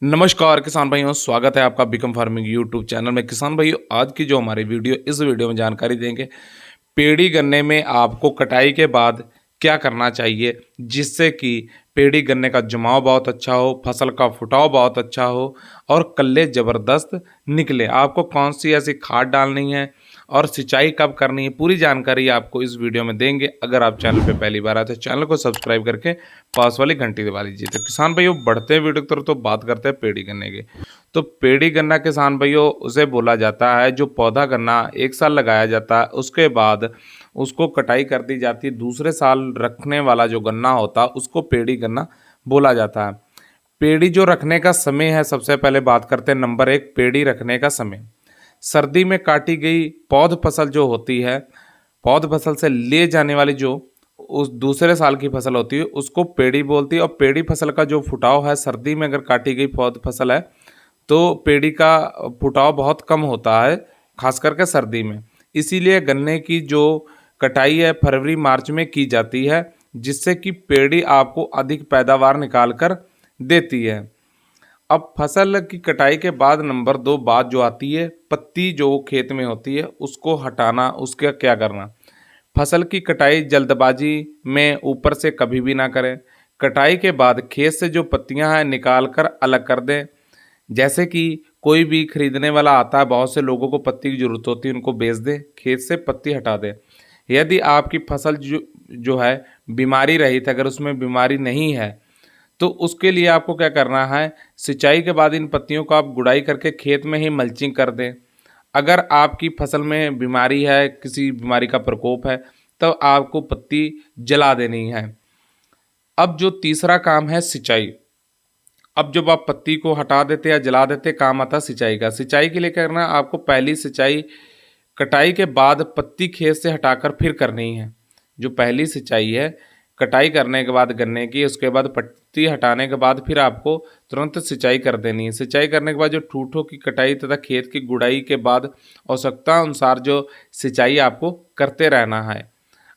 नमस्कार किसान भाइयों, स्वागत है आपका बिकम फार्मिंग यूट्यूब चैनल में। किसान भाइयों, आज की जो हमारी वीडियो इस वीडियो में जानकारी देंगे पेड़ी गन्ने में आपको कटाई के बाद क्या करना चाहिए जिससे कि पेड़ी गन्ने का जमाव बहुत अच्छा हो, फसल का फुटाव बहुत अच्छा हो और कल्ले ज़बरदस्त निकले। आपको कौन सी ऐसी खाद डालनी है और सिंचाई कब करनी है, पूरी जानकारी आपको इस वीडियो में देंगे। अगर आप चैनल पे पहली बार आए तो चैनल को सब्सक्राइब करके पास वाली घंटी दबा लीजिए। तो किसान भाइयों, बढ़ते हैं वीडियो की तरफ, तो बात करते हैं पेड़ी गन्ने की। तो पेड़ी गन्ना किसान भाइयों उसे बोला जाता है जो पौधा गन्ना एक साल लगाया जाता है, उसके बाद उसको कटाई कर दी जाती है। दूसरे साल रखने वाला जो गन्ना होता है उसको पेड़ी गन्ना बोला जाता है। पेड़ी जो रखने का समय है, सबसे पहले बात करते हैं नंबर एक, पेड़ी रखने का समय। सर्दी में काटी गई पौध फसल जो होती है, पौध फसल से ले जाने वाली जो उस दूसरे साल की फसल होती है उसको पेड़ी बोलती है। और पेड़ी फसल का जो फुटाव है, सर्दी में अगर काटी गई पौध फसल है तो पेड़ी का फुटाव बहुत कम होता है, खास करके सर्दी में। इसीलिए गन्ने की जो कटाई है फरवरी मार्च में की जाती है, जिससे कि पेड़ी आपको अधिक पैदावार निकाल कर देती है। अब फसल की कटाई के बाद नंबर दो बात जो आती है, पत्ती जो खेत में होती है उसको हटाना, उसका क्या करना। फसल की कटाई जल्दबाजी में ऊपर से कभी भी ना करें। कटाई के बाद खेत से जो पत्तियां हैं निकाल कर अलग कर दें। जैसे कि कोई भी खरीदने वाला आता है, बहुत से लोगों को पत्ती की जरूरत होती है, उनको बेच दें, खेत से पत्ती हटा दें। यदि आपकी फसल जो है बीमारी रहित, अगर उसमें बीमारी नहीं है तो उसके लिए आपको क्या करना है, सिंचाई के बाद इन पत्तियों को आप गुड़ाई करके खेत में ही मल्चिंग कर दें। अगर आपकी फसल में बीमारी है, किसी बीमारी का प्रकोप है, तो आपको पत्ती जला देनी है। अब जो तीसरा काम है सिंचाई। अब जब आप पत्ती को हटा देते या जला देते, काम आता है सिंचाई का। सिंचाई के लिए क्या करना है, आपको पहली सिंचाई कटाई के बाद पत्ती खेत से हटाकर फिर करनी है। जो पहली सिंचाई है कटाई करने के बाद गन्ने की, उसके बाद पत्ती हटाने के बाद फिर आपको तुरंत सिंचाई कर देनी है। सिंचाई करने के बाद जो ठूठों की कटाई तथा खेत की गुड़ाई के बाद आवश्यकता अनुसार जो सिंचाई आपको करते रहना है।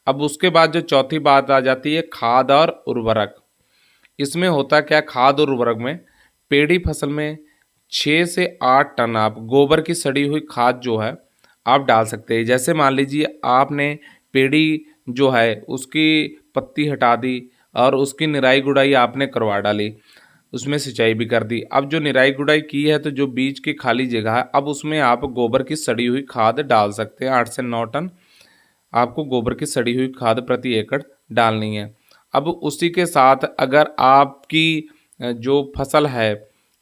अब उसके बाद जो चौथी बात आ जाती है, खाद और उर्वरक। इसमें होता क्या, खाद और उर्वरक में पेड़ी फसल में 6 से 8 टन आप गोबर की सड़ी हुई खाद जो है आप डाल सकते हैं। जैसे मान लीजिए आपने पेड़ी जो है उसकी पत्ती हटा दी और उसकी निराई गुड़ाई आपने करवा डाली, उसमें सिंचाई भी कर दी। अब जो निराई गुड़ाई की है तो जो बीज की खाली जगह है, अब उसमें आप गोबर की सड़ी हुई खाद डाल सकते हैं। 8 से 9 टन आपको गोबर की सड़ी हुई खाद प्रति एकड़ डालनी है। अब उसी के साथ अगर आपकी जो फसल है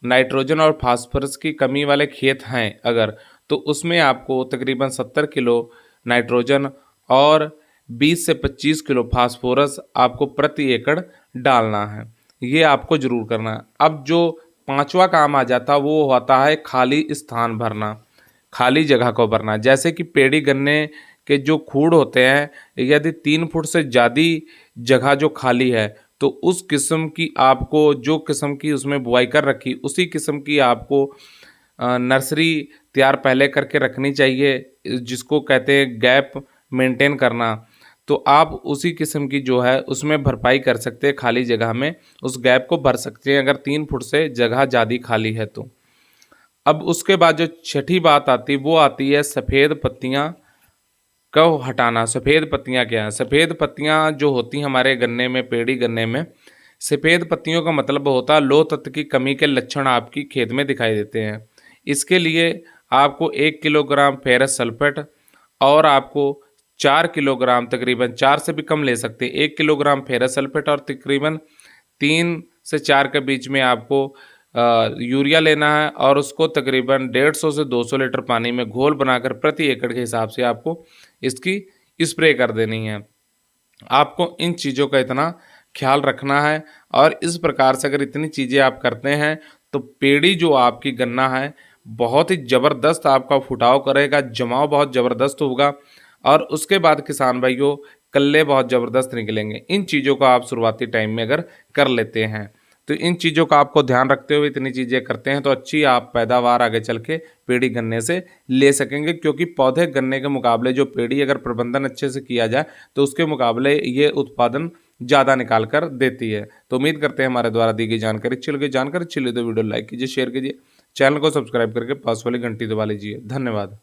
नाइट्रोजन और फास्फोरस की कमी वाले खेत हैं अगर, तो उसमें आपको तकरीबन 70 किलो नाइट्रोजन और 20 से 25 किलो फास्फोरस आपको प्रति एकड़ डालना है। ये आपको जरूर करना है। अब जो पांचवा काम आ जाता है वो होता है खाली स्थान भरना, खाली जगह को भरना। जैसे कि पेड़ी गन्ने के जो खूड़ होते हैं, यदि 3 फुट से ज़्यादा जगह जो खाली है तो उस किस्म की आपको, जो किस्म की उसमें बुआई कर रखी उसी किस्म की आपको नर्सरी तैयार पहले करके रखनी चाहिए, जिसको कहते हैं गैप मेंटेन करना। तो आप उसी किस्म की जो है उसमें भरपाई कर सकते हैं, खाली जगह में उस गैप को भर सकते हैं अगर 3 फुट से जगह ज़्यादा खाली है तो। अब उसके बाद जो छठी बात आती वो आती है सफ़ेद पत्तियाँ को हटाना। सफ़ेद पत्तियाँ क्या हैं, सफ़ेद पत्तियाँ जो होती हैं हमारे गन्ने में, पेड़ी गन्ने में, सफ़ेद पत्तियों का मतलब होता है लोह तत्व की कमी के लक्षण आपकी खेत में दिखाई देते हैं। इसके लिए आपको 1 किलोग्राम फेरस सल्फेट और आपको 4 किलोग्राम, तकरीबन 4 से भी कम ले सकते हैं, 1 किलोग्राम फेरस सल्फेट और तकरीबन 3 से 4 के बीच में आपको यूरिया लेना है और उसको तकरीबन 150 से 200 लीटर पानी में घोल बनाकर प्रति एकड़ के हिसाब से आपको इसकी स्प्रे कर देनी है। आपको इन चीज़ों का इतना ख्याल रखना है और इस प्रकार से अगर इतनी चीज़ें आप करते हैं तो पेड़ी जो आपकी गन्ना है बहुत ही ज़बरदस्त आपका फुटाव करेगा, जमाव बहुत ज़बरदस्त होगा और उसके बाद किसान भाइयों कल्ले बहुत ज़बरदस्त निकलेंगे। इन चीज़ों को आप शुरुआती टाइम में अगर कर लेते हैं तो इन चीज़ों का आपको ध्यान रखते हुए इतनी चीज़ें करते हैं तो अच्छी आप पैदावार आगे चल के पेड़ी गन्ने से ले सकेंगे। क्योंकि पौधे गन्ने के मुकाबले जो पेड़ी अगर प्रबंधन अच्छे से किया जाए तो उसके मुकाबले ये उत्पादन ज़्यादा निकाल कर देती है। तो उम्मीद करते हैं हमारे द्वारा दी गई जानकारी अच्छी लगी तो वीडियो लाइक कीजिए, शेयर कीजिए, चैनल को सब्सक्राइब करके पास वाली घंटी दबा लीजिए। धन्यवाद।